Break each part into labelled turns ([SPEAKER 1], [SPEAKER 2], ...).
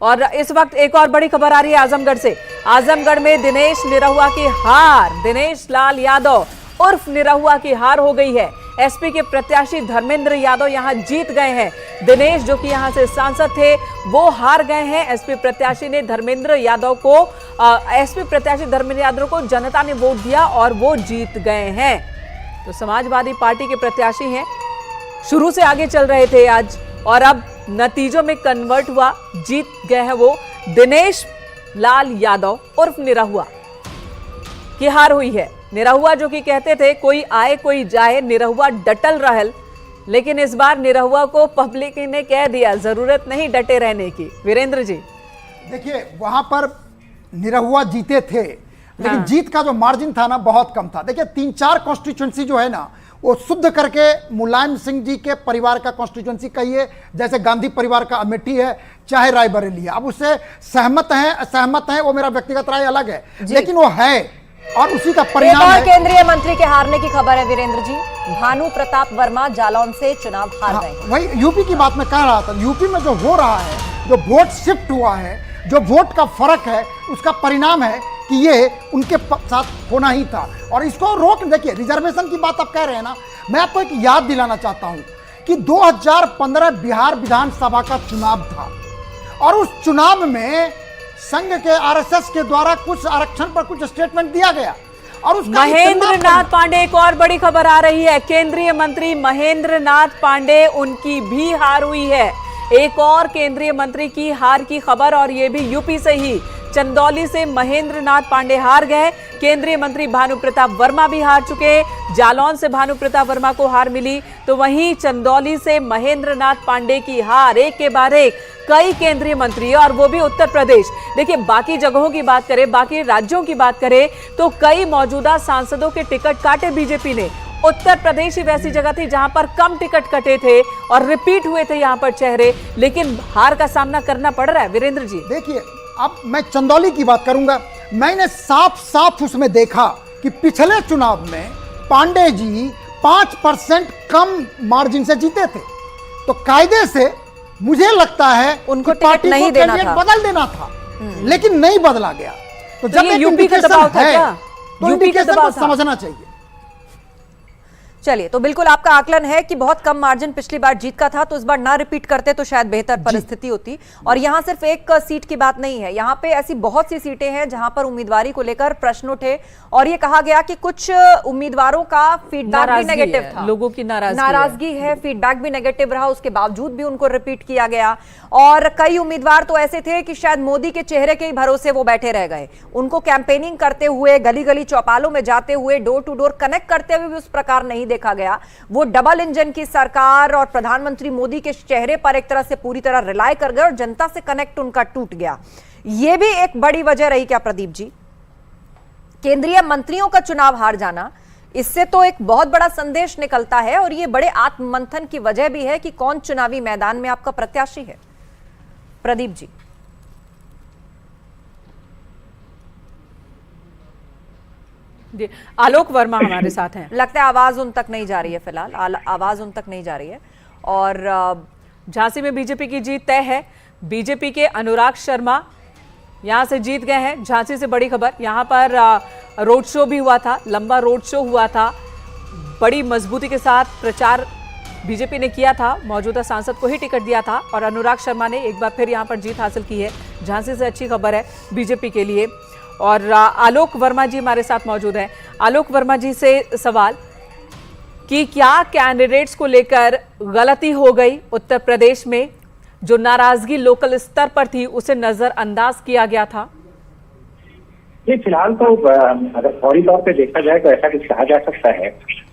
[SPEAKER 1] और इस वक्त एक और बड़ी खबर आ रही है आजमगढ़ से। आजमगढ़ में दिनेश निरहुआ की हार, दिनेश लाल यादव उर्फ निरहुआ की हार हो गई है। एसपी के प्रत्याशी धर्मेंद्र यादव यहां जीत गए हैं। दिनेश जो कि यहां से सांसद थे वो हार गए हैं। एसपी प्रत्याशी धर्मेंद्र यादव को जनता ने वोट दिया और वो जीत गए हैं। तो समाजवादी पार्टी के प्रत्याशी हैं, शुरू से आगे चल रहे थे आज और अब नतीजों में कन्वर्ट हुआ, जीत गए हैं वो। दिनेश लाल यादव उर्फ निरहुआ की हार हुई है। निरहुआ जो कि कहते थे कोई आए कोई जाए, निरहुआ डटल रहल, लेकिन इस बार निरहुआ को पब्लिक ने कह दिया जरूरत नहीं डटे रहने की। वीरेंद्र जी
[SPEAKER 2] देखिए, वहां पर निरहुआ जीते थे, लेकिन जीत का जो मार्जिन था ना बहुत कम था। देखिए 3-4 कॉन्स्टिट्यूएंसी जो है ना वो शुद्ध करके मुलायम सिंह जी के परिवार का कॉन्स्टिट्यूएंसी कहिए, जैसे गांधी परिवार का अमेठी है, चाहे रायबरेली है। अब उससे सहमत हैं असहमत हैं वो मेरा व्यक्तिगत राय अलग है, लेकिन वो है और उसी का परिणाम है।
[SPEAKER 3] केंद्रीय मंत्री के हारने की खबर है वीरेंद्र जी। भानु प्रताप वर्मा जालौन से चुनाव हार गए।
[SPEAKER 2] वही यूपी की बात मैं कह रहा था। यूपी में जो हो रहा है, जो वोट शिफ्ट हुआ है, जो वोट का फर्क है, उसका परिणाम है कि ये उनके साथ होना ही था और इसको रोक। देखिए रिजर्वेशन की बात आप कह रहे हैं ना, मैं आपको एक याद दिलाना चाहता हूं कि 2015 बिहार विधानसभा का चुनाव था और उस चुनाव में संघ के आरएसएस के द्वारा कुछ आरक्षण पर कुछ स्टेटमेंट दिया गया और उसका
[SPEAKER 1] महेंद्र नाथ पांडे, एक और बड़ी खबर आ रही है। केंद्रीय मंत्री महेंद्र नाथ पांडे, उनकी भी हार हुई है। एक और केंद्रीय मंत्री की हार की खबर, और ये भी यूपी से ही। चंदौली से महेंद्र नाथ पांडे हार गए। केंद्रीय मंत्री भानु प्रताप वर्मा भी हार चुके। जालौन से भानु प्रताप वर्मा को हार मिली, तो वहीं चंदौली से महेंद्र नाथ पांडे की हार। एक के बाद एक कई केंद्रीय मंत्री, और वो भी उत्तर प्रदेश। देखिए बाकी जगहों की बात करें, बाकी राज्यों की बात करें, तो कई मौजूदा सांसदों के टिकट काटे बीजेपी ने। उत्तर प्रदेश ही वैसी जगह थी जहां पर कम टिकट कटे थे और रिपीट हुए थे यहां पर चेहरे, लेकिन हार का सामना करना पड़ रहा है। वीरेंद्र जी
[SPEAKER 2] देखिए, अब मैं चंदौली की बात करूंगा। मैंने साफ साफ उसमें देखा कि पिछले चुनाव में पांडे जी 5% कम मार्जिन से जीते थे, तो कायदे से मुझे लगता है
[SPEAKER 3] उनको
[SPEAKER 2] पार्टी
[SPEAKER 3] नहीं
[SPEAKER 2] को
[SPEAKER 3] देना था,
[SPEAKER 2] बदल देना था, लेकिन नहीं बदला गया। तो जब
[SPEAKER 1] ये यूपी का दबाव था क्या?
[SPEAKER 2] तो
[SPEAKER 1] यूपी का दबाव
[SPEAKER 2] समझना चाहिए।
[SPEAKER 3] चलिए, तो बिल्कुल आपका आकलन है कि बहुत कम मार्जिन पिछली बार जीत का था, तो इस बार ना रिपीट करते तो शायद बेहतर परिस्थिति होती। और यहां सिर्फ एक सीट की बात नहीं है, यहां पे ऐसी बहुत सी सीटें हैं जहां पर उम्मीदवारी को लेकर प्रश्न उठे और ये कहा गया कि कुछ उम्मीदवारों का फीडबैक भी नेगेटिव था,
[SPEAKER 1] लोगों की
[SPEAKER 3] नाराजगी है, फीडबैक भी नेगेटिव रहा, उसके बावजूद भी उनको रिपीट किया गया। और कई उम्मीदवार तो ऐसे थे कि शायद मोदी के चेहरे के ही भरोसे वो बैठे रह गए। उनको कैंपेनिंग करते हुए, गली गली चौपालों में जाते हुए, डोर टू डोर कनेक्ट करते हुए भी उस प्रकार नहीं देखा गया। वो डबल इंजन की सरकार और प्रधानमंत्री मोदी के चेहरे पर एक तरह से पूरी तरह रिलाय कर गए और जनता से कनेक्ट उनका टूट गया। यह भी एक बड़ी वजह रही क्या प्रदीप जी? केंद्रीय मंत्रियों का चुनाव हार जाना, इससे तो एक बहुत बड़ा संदेश निकलता है और यह बड़े आत्ममंथन की वजह भी है कि कौन चुनावी मैदान में आपका प्रत्याशी है। प्रदीप जी
[SPEAKER 1] आलोक वर्मा हमारे साथ हैं।
[SPEAKER 3] लगता है आवाज उन तक नहीं जा रही है, फिलहाल आवाज उन तक नहीं जा रही है। और
[SPEAKER 1] झांसी में बीजेपी की जीत तय है। बीजेपी के अनुराग शर्मा यहां से जीत गए हैं। झांसी से बड़ी खबर, यहां पर रोड शो भी हुआ था, लंबा रोड शो हुआ था, बड़ी मजबूती के साथ प्रचार बीजेपी ने किया था, मौजूदा सांसद को ही टिकट दिया था और अनुराग शर्मा ने एक बार फिर यहां पर जीत हासिल की है। झांसी से अच्छी खबर है बीजेपी के लिए। और आलोक वर्मा जी हमारे साथ मौजूद हैं। आलोक वर्मा जी से सवाल कि क्या कैंडिडेट्स को लेकर गलती हो गई उत्तर प्रदेश में? जो नाराजगी लोकल स्तर पर थी उसे नजरअंदाज किया गया था?
[SPEAKER 4] ये फिलहाल तो अगर फौरी तौर पे देखा जाए तो ऐसा कुछ कहा जा सकता है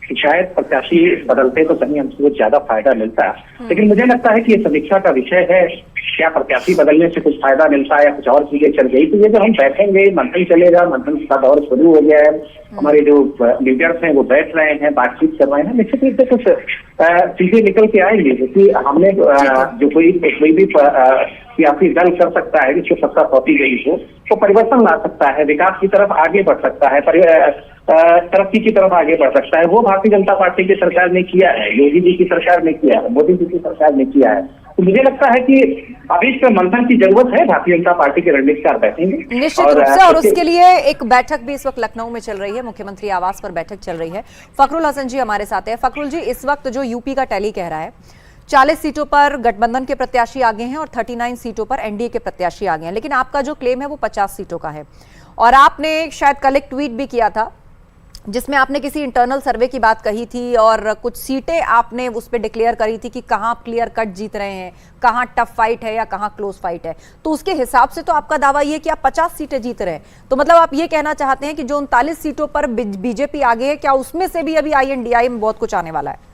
[SPEAKER 4] कि शायद प्रत्याशी बदलते तो कहीं हमको ज्यादा फायदा मिलता है, लेकिन मुझे लगता है कि ये समीक्षा का विषय है। क्या प्रत्याशी बदलने से कुछ फायदा मिलता है या कुछ और चीजें चल गई? तो ये जो हम बैठेंगे, मंथन चलेगा, मंथन का दौर शुरू हो गया है, हमारे जो लीडर्स हैं वो बैठ रहे हैं, बातचीत कर रहे हैं, निश्चित रूप से कुछ चीजें निकल के आएंगी। क्योंकि हमने जो कोई भी सियासी दल कर सकता है जिसको सत्ता सौंपी गई हो, तो परिवर्तन ला सकता है, विकास की तरफ आगे बढ़ सकता है, तरक्की की तरफ आगे बढ़ सकता है। वो भारतीय जनता पार्टी की सरकार ने किया है, योगी जी की सरकार ने किया है, मोदी जी की सरकार ने किया है। तो मुझे लगता है कि अभी इस पर मंथन की जरूरत है। भारतीय जनता पार्टी के रणनीतिकार बैठेंगे
[SPEAKER 3] निश्चित रूप से, और उसके लिए एक बैठक भी इस वक्त लखनऊ में चल रही है, मुख्यमंत्री आवास पर बैठक चल रही है। फखरुल हसन जी हमारे साथ है। फखरुल जी, इस वक्त जो यूपी का टैली कह रहा है 40 सीटों पर गठबंधन के प्रत्याशी आगे हैं और 39 सीटों पर एनडीए के प्रत्याशी आगे हैं, लेकिन आपका जो क्लेम है वो 50 सीटों का है। और आपने शायद कल एक ट्वीट भी किया था जिसमें आपने किसी इंटरनल सर्वे की बात कही थी और कुछ सीटें आपने उस पर डिक्लेयर करी थी कि कहाँ क्लियर कट जीत रहे हैं, कहाँ टफ फाइट है या कहाँ क्लोज फाइट है। तो उसके हिसाब से तो आपका दावा ये कि आप 50 सीटें जीत रहे हैं, तो मतलब आप ये कहना चाहते हैं कि जो 39 सीटों पर बीजेपी आगे है, क्या उसमें से भी अभी INDI में बहुत कुछ आने वाला है?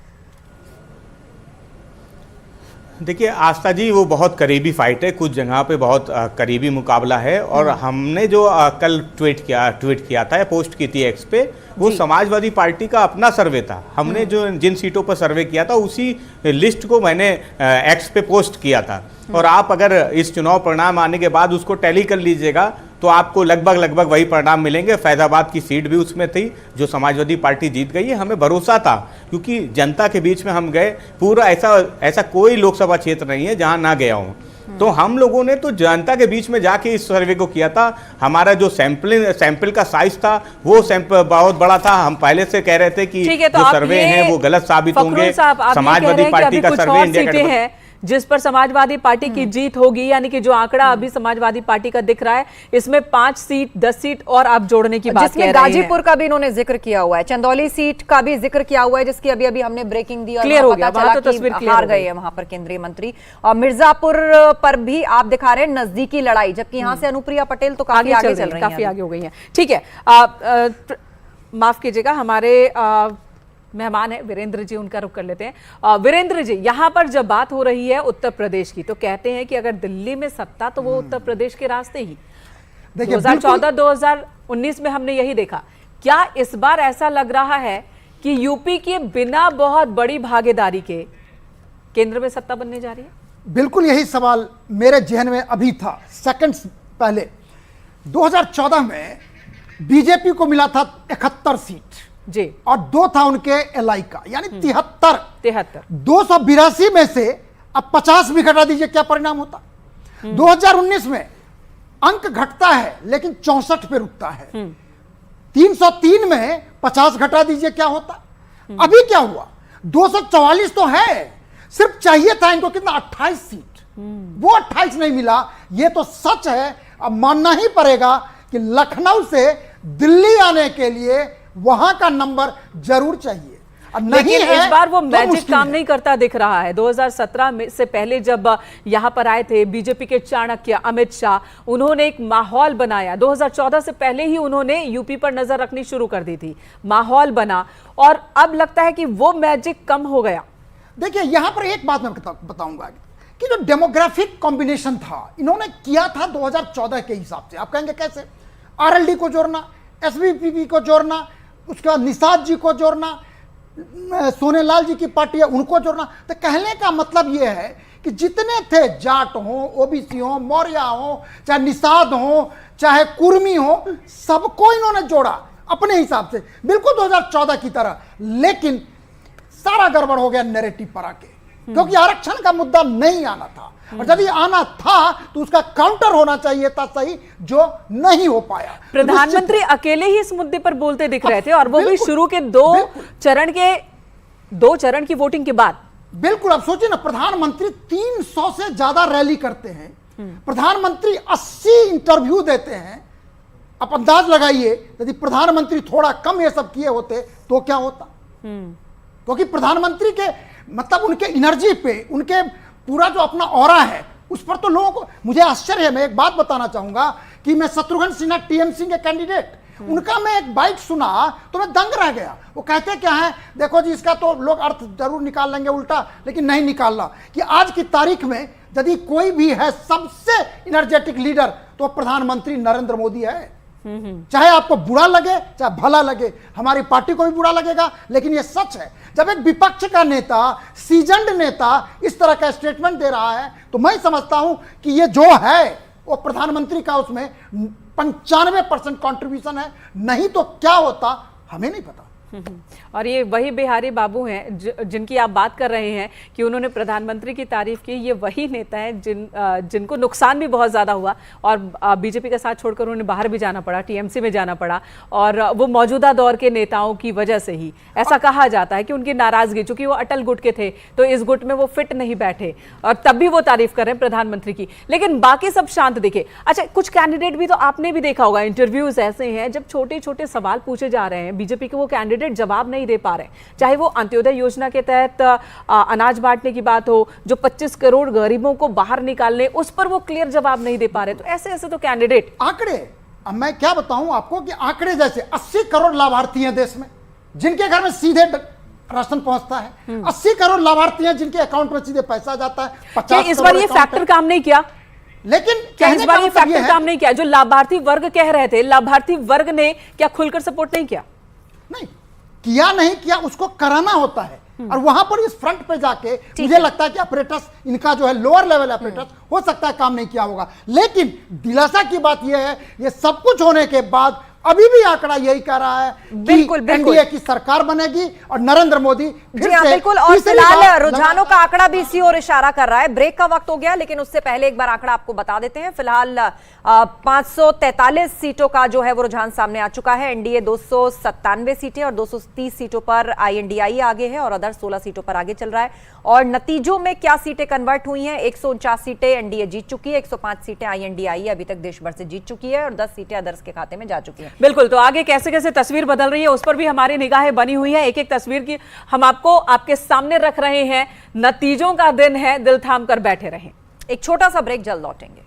[SPEAKER 5] देखिए आस्था जी, वो बहुत करीबी फाइट है, कुछ जगह पे बहुत करीबी मुकाबला है। और हमने जो कल ट्वीट किया था या पोस्ट की थी एक्स पे, वो समाजवादी पार्टी का अपना सर्वे था। हमने जो जिन सीटों पर सर्वे किया था उसी लिस्ट को मैंने एक्स पे पोस्ट किया था। और आप अगर इस चुनाव परिणाम आने के बाद उसको टैली कर लीजिएगा तो आपको लगभग वही परिणाम मिलेंगे। फैजाबाद की सीट भी उसमें थी जो समाजवादी पार्टी जीत गई है। हमें भरोसा था क्योंकि जनता के बीच में हम गए, पूरा ऐसा कोई लोकसभा क्षेत्र नहीं है जहां ना गया हूं। तो हम लोगों ने तो जनता के बीच में जाके इस सर्वे को किया था। हमारा जो सैंपल का साइज था वो सैंपल बहुत बड़ा था। हम पहले से कह रहे थे कि जो सर्वे हैं वो गलत साबित होंगे। समाजवादी पार्टी का सर्वे इंडिया
[SPEAKER 1] जिस पर समाजवादी पार्टी की जीत होगी, यानी कि जो आंकड़ा अभी समाजवादी पार्टी का दिख रहा है इसमें 5 सीट 10 सीट और आप जोड़ने की बात कह रहे हैं।
[SPEAKER 3] गाजीपुर का भी इन्होंने जिक्र किया हुआ है, चंदौली सीट का भी जिक्र किया हुआ है जिसकी अभी हमने ब्रेकिंग दी और
[SPEAKER 1] क्लियर हो गया,
[SPEAKER 3] वहां तो तस्वीर हार गए हैं वहां पर केंद्रीय मंत्री। और मिर्जापुर पर भी आप दिखा रहे हैं नजदीकी लड़ाई, जबकि यहाँ से अनुप्रिया पटेल तो काफी आगे चल रही है,
[SPEAKER 1] काफी आगे हो गई है। ठीक है, माफ कीजिएगा, हमारे मेहमान है वीरेंद्र जी, उनका रुख कर लेते हैं। वीरेंद्र जी, यहाँ पर जब बात हो रही है उत्तर प्रदेश की तो कहते हैं कि अगर दिल्ली में सत्ता तो वो उत्तर प्रदेश के रास्ते ही। 2014-2019 में हमने यही देखा। क्या इस बार ऐसा लग रहा है कि यूपी के बिना बहुत बड़ी भागीदारी के केंद्र में सत्ता बनने जा रही है?
[SPEAKER 2] बिल्कुल यही सवाल मेरे जहन में अभी था सेकंड्स पहले। 2014 में बीजेपी को मिला था 71 सीट
[SPEAKER 1] जी,
[SPEAKER 2] और 2 था उनके एलआई का, यानी 73। 282 में से अब 50 भी घटा दीजिए, क्या परिणाम होता? 2019 में अंक घटता है लेकिन 64 पे रुकता है। 303 में 50 घटा दीजिए, क्या होता? अभी क्या हुआ? 244 तो है, सिर्फ चाहिए था इनको कितना? 28 सीट। वो 28 नहीं मिला। ये तो सच है, अब मानना ही पड़ेगा कि लखनऊ से दिल्ली आने के लिए वहां का नंबर जरूर चाहिए।
[SPEAKER 1] नहीं है, इस बार वो मैजिक काम नहीं करता दिख रहा है। 2017 में से पहले जब यहां पर आए थे बीजेपी के चाणक्य अमित शाह, उन्होंने एक माहौल बनाया। 2014 से पहले ही उन्होंने यूपी पर नजर रखनी शुरू कर दी थी, माहौल बना, और अब लगता है कि वो मैजिक कम हो गया।
[SPEAKER 2] देखिए यहां पर एक बात मैं बताऊंगा कि जो डेमोग्राफिक कॉम्बिनेशन था इन्होंने किया था 2014 के हिसाब से। आप कहेंगे कैसे? आरएलडी को जोड़ना, एसवीपीपी को जोड़ना, उसके बाद निषाद जी को जोड़ना, सोनेलाल जी की पार्टी है उनको जोड़ना। तो कहने का मतलब यह है कि जितने थे, जाट हो, ओबीसी हो, मौर्य हो, चाहे निषाद हो, चाहे कुर्मी हो, सबको इन्होंने जोड़ा अपने हिसाब से, बिल्कुल 2014 की तरह। लेकिन सारा गड़बड़ हो गया नैरेटिव पर आके, क्योंकि आरक्षण का मुद्दा नहीं आना था, और यदि आना था तो उसका काउंटर होना चाहिए था सही, जो नहीं हो पाया।
[SPEAKER 1] प्रधानमंत्री अकेले ही इस मुद्दे पर बोलते दिख रहे थे, और वो भी शुरू के दो चरण की वोटिंग के बाद।
[SPEAKER 2] बिल्कुल, अब सोचिए ना, प्रधानमंत्री 300 से ज्यादा रैली करते हैं, प्रधानमंत्री 80 इंटरव्यू देते हैं। आप अंदाज लगाइए यदि प्रधानमंत्री थोड़ा कम ये सब किए होते तो क्या होता। क्योंकि प्रधानमंत्री के मतलब उनके एनर्जी पे, उनके पूरा जो अपना ऑरा है उस पर तो लोगों को, मुझे आश्चर्य है। मैं एक बात बताना चाहूंगा कि मैं शत्रुघ्न सिन्हा टीएमसी के कैंडिडेट, उनका मैं एक बाइट सुना तो मैं दंग रह गया। वो कहते क्या है, देखो जी इसका तो लोग अर्थ जरूर निकाल लेंगे उल्टा, लेकिन नहीं निकालना कि आज की तारीख में यदि कोई भी है सबसे एनर्जेटिक लीडर तो प्रधानमंत्री नरेंद्र मोदी है। चाहे आपको बुरा लगे चाहे भला लगे, हमारी पार्टी को भी बुरा लगेगा, लेकिन यह सच है। जब एक विपक्ष का नेता, सीजन्ड नेता इस तरह का स्टेटमेंट दे रहा है तो मैं समझता हूं कि ये जो है वो प्रधानमंत्री का उसमें 95% कंट्रीब्यूशन है। नहीं तो क्या होता हमें नहीं पता।
[SPEAKER 1] और ये वही बिहारी बाबू हैं जिनकी आप बात कर रहे हैं कि उन्होंने प्रधानमंत्री की तारीफ की। ये वही नेता हैं जिनको नुकसान भी बहुत ज़्यादा हुआ और बीजेपी का साथ छोड़कर उन्हें बाहर भी जाना पड़ा, टीएमसी में जाना पड़ा, और वो मौजूदा दौर के नेताओं की वजह से ही ऐसा कहा जाता है कि उनकी नाराज़गी, चूंकि वो अटल गुट के थे तो इस गुट में वो फिट नहीं बैठे, और तब भी वो तारीफ कर रहे हैं प्रधानमंत्री की। लेकिन बाकी सब शांत दिखे। अच्छा, कुछ कैंडिडेट भी तो आपने भी देखा होगा, इंटरव्यूज ऐसे हैं जब छोटे छोटे सवाल पूछे जा रहे हैं, बीजेपी के वो कैंडिडेट जवाब नहीं दे पा रहे, चाहे वो अंत्योदय योजना के तहत अनाज बांटने की बात हो, जो 25 करोड़ गरीबों को बाहर निकालने, उस पर वो क्लियर जवाब नहीं दे पा रहे। तो ऐसे ऐसे तो कैंडिडेट
[SPEAKER 2] आंकड़े, अब मैं क्या बताऊं आपको कि आंकड़े जैसे 80 करोड़ लाभार्थी हैं देश में जिनके घर में सीधे राशन पहुंचता है, 80 करोड़ लाभार्थी हैं जिनके अकाउंट में सीधे पैसा जाता है। 50
[SPEAKER 1] इस बार ये फैक्टर काम नहीं किया,
[SPEAKER 2] लेकिन
[SPEAKER 1] क्या इस बार ये फैक्टर काम नहीं किया? जो लाभार्थी वर्ग कह रहे थे, लाभार्थी वर्ग ने क्या खुलकर सपोर्ट नहीं किया?
[SPEAKER 2] नहीं किया, नहीं किया, उसको कराना होता है। और वहां पर इस फ्रंट पे जाके मुझे लगता है कि ऑपरेटर्स, इनका जो है लोअर लेवल ऑपरेटर्स, हो सकता है काम नहीं किया होगा। लेकिन दिलासा की बात यह है, ये सब कुछ होने के बाद अभी भी आंकड़ा यही कह रहा है कि एनडीए की सरकार बनेगी और नरेंद्र मोदी फिर से
[SPEAKER 3] बिल्कुल। और फिलहाल रुझानों का आंकड़ा भी इसी ओर इशारा कर रहा है। ब्रेक का वक्त हो गया, लेकिन उससे पहले एक बार आंकड़ा आपको बता देते हैं। फिलहाल 543 सीटों का जो है वो रुझान सामने आ चुका है। एनडीए 297 सीटें और 230 सीटों पर आईएनडीआई आगे है और अदर 16 सीटों पर आगे चल रहा है। और नतीजों में क्या सीटें कन्वर्ट हुई हैं? 149 सीटें एनडीए जीत चुकी है, 105 सीटें आईएनडीआई अभी तक देश भर से जीत चुकी है और 10 सीटें अदर्स के खाते में जा चुकी है।
[SPEAKER 1] बिल्कुल, तो आगे कैसे कैसे तस्वीर बदल रही है उस पर भी हमारी निगाहें बनी हुई है। एक एक तस्वीर की हम आपको आपके सामने रख रहे हैं। नतीजों का दिन है, दिल थाम कर बैठे रहें।
[SPEAKER 3] एक छोटा सा ब्रेक, जल्द लौटेंगे।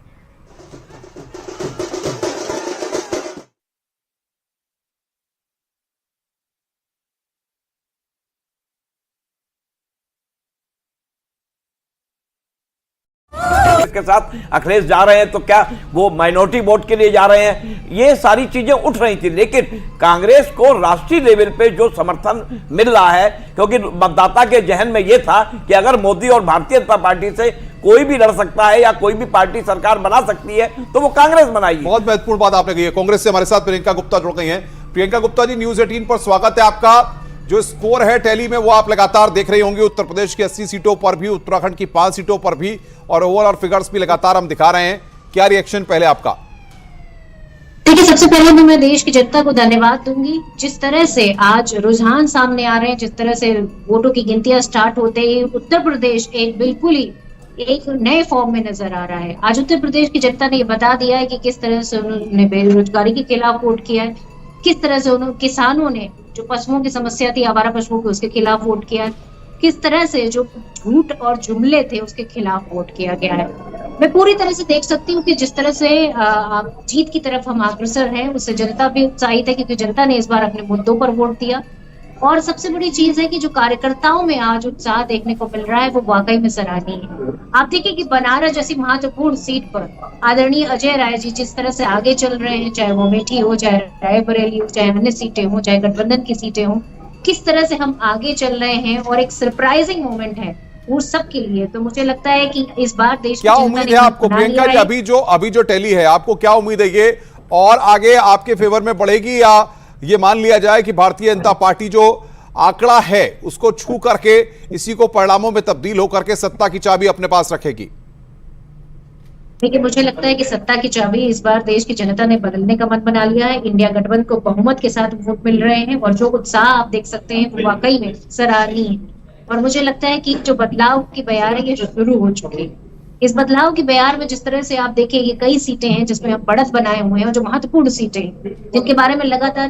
[SPEAKER 6] के साथ अखिलेश जा रहे हैं तो क्या वो माइनॉरिटी वोट के लिए जा रहे हैं? ये सारी चीजें उठ रही थी, लेकिन कांग्रेस को राष्ट्रीय लेवल पे जो समर्थन मिल रहा है, क्योंकि मतदाता के जहन में ये था कि अगर मोदी और भारतीय जनता पार्टी से कोई भी लड़ सकता है या कोई भी पार्टी सरकार बना सकती है तो वो कांग्रेस बनाएगी।
[SPEAKER 7] बहुत महत्वपूर्ण बात आपने कही है। कांग्रेस से हमारे साथ प्रियंका गुप्ता जुड़ गई हैं। प्रियंका गुप्ता जी, न्यूज 18 पर स्वागत है आपका। जो स्कोर है टैली में वो आप लगातार देख रही होंगी, उत्तर प्रदेश की 80 सीटों पर भी, उत्तराखंड की 5 सीटों पर भी, और ओवरऑल फिगर्स भी लगातार हम दिखा रहे हैं। क्या रिएक्शन पहले आपका?
[SPEAKER 8] देखिए, सबसे पहले तो मैं देश की जनता को धन्यवाद दूंगी। जिस तरह से आज रुझान सामने आ रहे हैं, जिस तरह से वोटों की गिनतियां स्टार्ट होते ही उत्तर प्रदेश एक बिल्कुल ही एक नए फॉर्म में नजर आ रहा है। आज उत्तर प्रदेश की जनता ने ये बता दिया है कि किस तरह से उन्होंने बेरोजगारी के खिलाफ वोट किया है, किस तरह से उन्होंने किसानों ने जो पशुओं की समस्या थी, आवारा पशुओं की, उसके खिलाफ वोट किया है, किस तरह से जो झूठ और जुमले थे उसके खिलाफ वोट किया गया है। मैं पूरी तरह से देख सकती हूँ कि जिस तरह से जीत की तरफ हम अग्रसर हैं, उससे जनता भी उत्साहित है, क्योंकि जनता ने इस बार अपने मुद्दों पर वोट दिया। और सबसे बड़ी चीज है कि जो कार्यकर्ताओं में आज उत्साह देखने को मिल रहा है वो वाकई में सराहनीय है। आप देखिए कि बनारस जैसी महत्वपूर्ण सीट पर आदरणीय अजय राय जी जिस तरह से आगे चल रहे हैं, चाहे वो अमेठी हो, चाहे रायबरेली हो, चाहे अन्य सीटें हो, चाहे गठबंधन की सीटें हो, किस तरह से हम आगे चल रहे हैं और एक सरप्राइजिंग मोमेंट है वो सब के लिए। तो मुझे लगता है कि इस बार देश
[SPEAKER 7] क्या उम्मीद है आपको प्रियंका जी? अभी जो टैली है, आपको क्या उम्मीद है ये और आगे आपके फेवर में बढ़ेगी, या ये मान लिया जाए कि भारतीय जनता पार्टी जो आंकड़ा है उसको छू करके इसी को परिणामों में तब्दील होकर के सत्ता की चाबी अपने पास रखेगी?
[SPEAKER 8] देखिए, मुझे लगता है कि सत्ता की चाबी इस बार देश की जनता ने बदलने का मन बना लिया है। इंडिया गठबंधन को बहुमत के साथ वोट मिल रहे हैं और जो उत्साह आप देख सकते हैं वो वाकई में सराहनीय है। और मुझे लगता है कि जो बदलाव की बयार है ये शुरू हो चुकी है। इस बदलाव की बयार में जिस तरह से आप देखिए ये कई सीटें हैं जिसमें हम बढ़त बनाए हुए हैं और जो महत्वपूर्ण सीटें हैं जिनके बारे में लगातार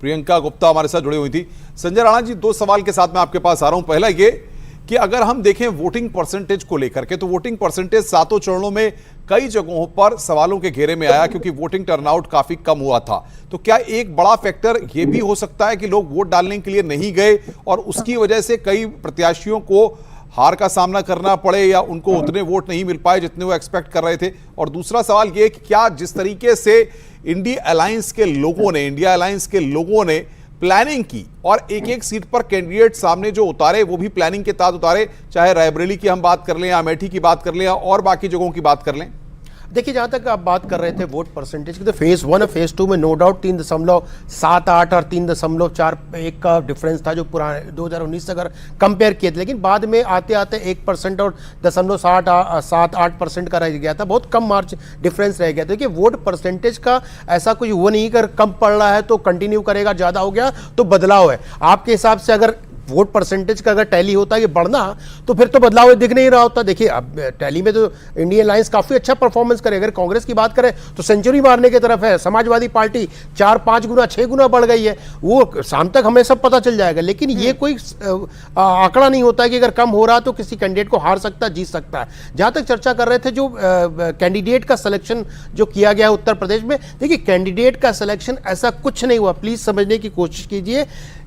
[SPEAKER 7] प्रियंका गुप्ता हमारे साथ जुड़ी हुई थी। संजय राणा जी, 2 सवाल के साथ मैं आपके पास आ रहा हूं। पहला ये कि अगर हम देखें वोटिंग परसेंटेज को लेकर के, तो वोटिंग परसेंटेज 7 चरणों में कई जगहों पर सवालों के घेरे में आया क्योंकि वोटिंग टर्नआउट काफी कम हुआ था। तो क्या एक बड़ा फैक्टर यह भी हो सकता है कि लोग वोट डालने के लिए नहीं गए और उसकी वजह से कई प्रत्याशियों को हार का सामना करना पड़े या उनको उतने वोट नहीं मिल पाए जितने वो एक्सपेक्ट कर रहे थे? और दूसरा सवाल ये कि क्या जिस तरीके से इंडिया अलायंस के लोगों ने प्लानिंग की और एक सीट पर कैंडिडेट सामने जो उतारे वो भी प्लानिंग के तहत उतारे, चाहे रायबरेली की हम बात कर लें या अमेठी की बात कर लें या और बाकी जगहों की बात कर लें?
[SPEAKER 9] देखिए, जहाँ तक आप बात कर रहे थे वोट परसेंटेज की, तो फेज 1 और फेज 2 में नो डाउट 3.78 और 3.41 का डिफरेंस था जो पुराने 2019 से अगर कंपेयर किए थे, लेकिन बाद में आते आते 1% और 0.78% का रह गया था, बहुत कम मार्च डिफरेंस रह गया था। देखिए, वोट परसेंटेज का ऐसा कुछ वो नहीं कर कम पड़ रहा है तो कंटिन्यू करेगा, ज़्यादा हो गया तो बदलाव है। आपके हिसाब से अगर वोट परसेंटेज का अगर टैली होता है ये बढ़ना, तो फिर तो बदलाव दिख नहीं रहा होता। देखिए, अब टैली में तो इंडियन अलायंस काफी अच्छा परफॉर्मेंस करे। अगर कांग्रेस की बात करें तो सेंचुरी मारने की तरफ है, समाजवादी पार्टी 4-5 गुना 6 गुना बढ़ गई है। वो शाम तक हमें सब पता चल जाएगा, लेकिन ये कोई आंकड़ा नहीं होता है कि अगर कम हो रहा तो किसी कैंडिडेट को हार सकता है, जीत सकता है। जहां तक चर्चा कर रहे थे जो कैंडिडेट का सिलेक्शन जो किया गया उत्तर प्रदेश में, देखिए कैंडिडेट का सिलेक्शन ऐसा कुछ नहीं हुआ, प्लीज समझने की कोशिश कीजिए।